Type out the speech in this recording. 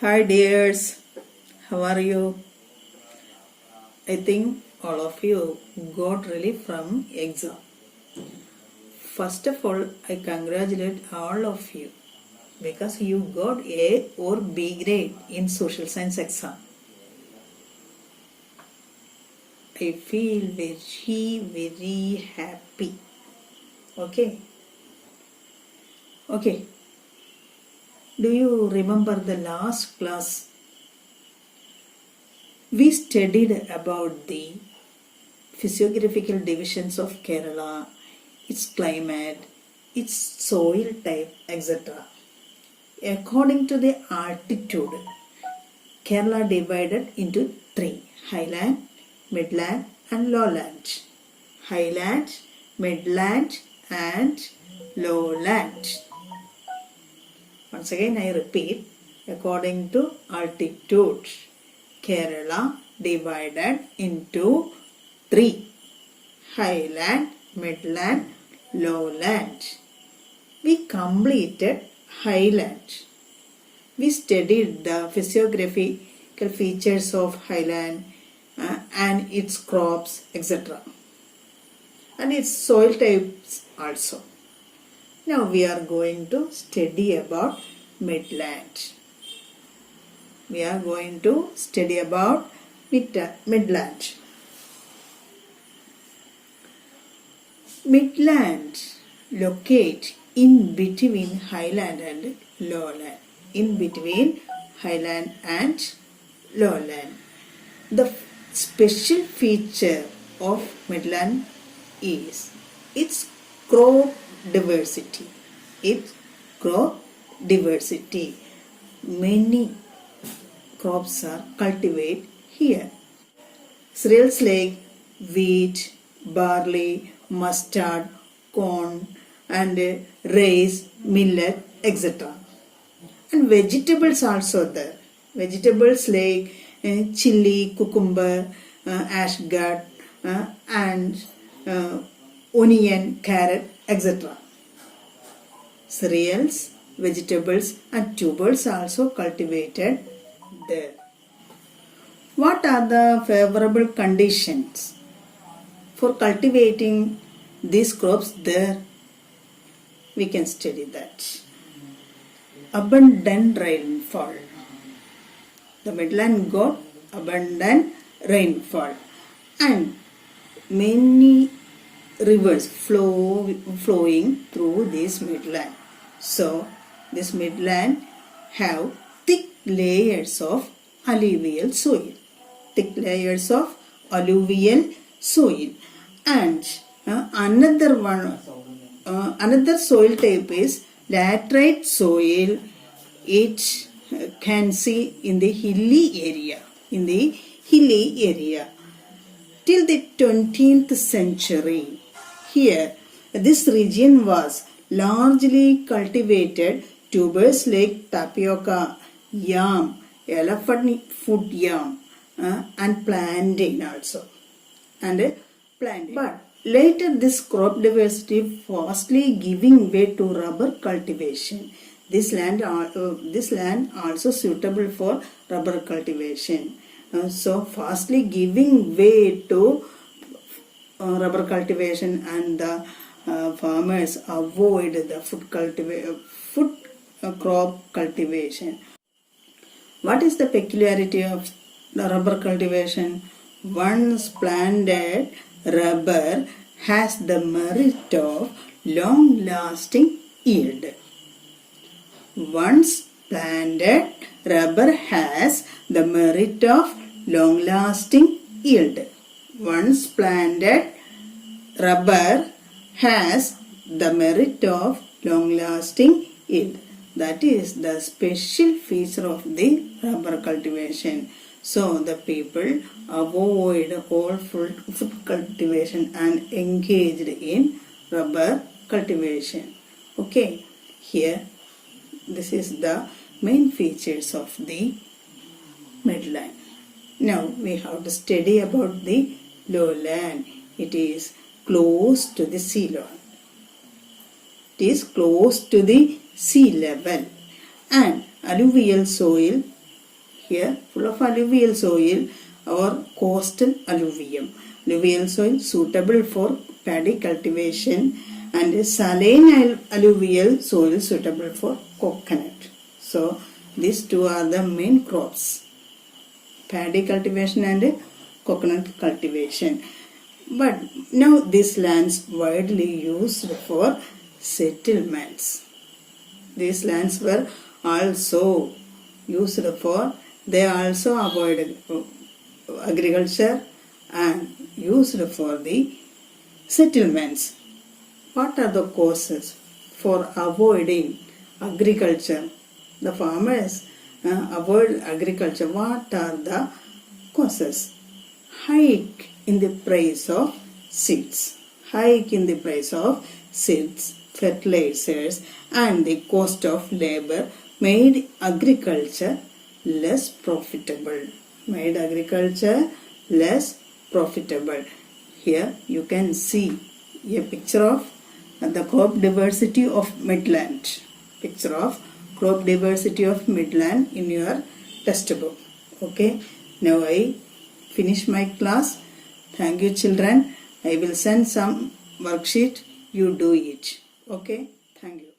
Hi dears, how are you? I think all of you got relief from exam. First of all, I congratulate all of you because you got A or B grade in social science exam. I feel very happy. Okay. Do you remember the last class? We studied about the physiographical divisions of Kerala, its climate, its soil type, etc. According to the altitude, Kerala divided into three: highland, midland and lowland. Highland, midland and lowland. Once again I repeat, according to altitude, Kerala divided into three: highland, midland, lowland. We completed highland. We studied the physiographical features of highland and its crops, etc. and its soil types also. Now we are going to study about midland. We are going to study about midland. Midland locate in between highland and lowland. In between highland and lowland. The special feature of midland is its crop diversity. Many crops are cultivated here. Cereals like wheat, barley, mustard, corn and rice, millet, etc. And vegetables also there. Vegetables like chili, cucumber, ashgat and onion, carrot, etc. Cereals, vegetables and tubers also cultivated there. What are the favorable conditions for cultivating these crops there? We can study that. Abundant rainfall. The midland got abundant rainfall and many rivers flowing through this midland. So this midland have thick layers of alluvial soil. And another soil type is laterite soil. It can see in the hilly area. Till the 20th century, here this region was largely cultivated tubers like tapioca, yam, elephant foot yam and plantain also. But later this crop diversity fastly giving way to rubber cultivation. This land also suitable for rubber cultivation. So fastly giving way to rubber cultivation, and the farmers avoid the food crop cultivation. What is the peculiarity of the rubber cultivation? Once planted, rubber has the merit of long-lasting yield. Once planted, rubber has the merit of long-lasting yield. Once planted, rubber has the merit of long-lasting yield. That is the special feature of the rubber cultivation. So the people avoid all food cultivation and engaged in rubber cultivation. Okay, here this is the main features of the midland. Now we have to study about the lowland. It is close to the sea level. It is close to the sea level and alluvial soil here full of alluvial soil or coastal alluvium. Alluvial soil suitable for paddy cultivation and saline alluvial soil suitable for coconut. So these two are the main crops, paddy cultivation and coconut cultivation. But now these lands widely used for settlements. These lands were also used for, they also avoided agriculture and used for the settlements. What are the causes for avoiding agriculture? The farmers avoid agriculture. What are the causes? Hike in the price of seeds. Hike in the price of seeds, fertilizers, and the cost of labor made agriculture less profitable. Made agriculture less profitable. Here you can see a picture of the crop diversity of Midland. Picture of crop diversity of Midland in your textbook. Okay. Now I finish my class. Thank you, children. I will send some worksheet. You do it. Okay. Thank you.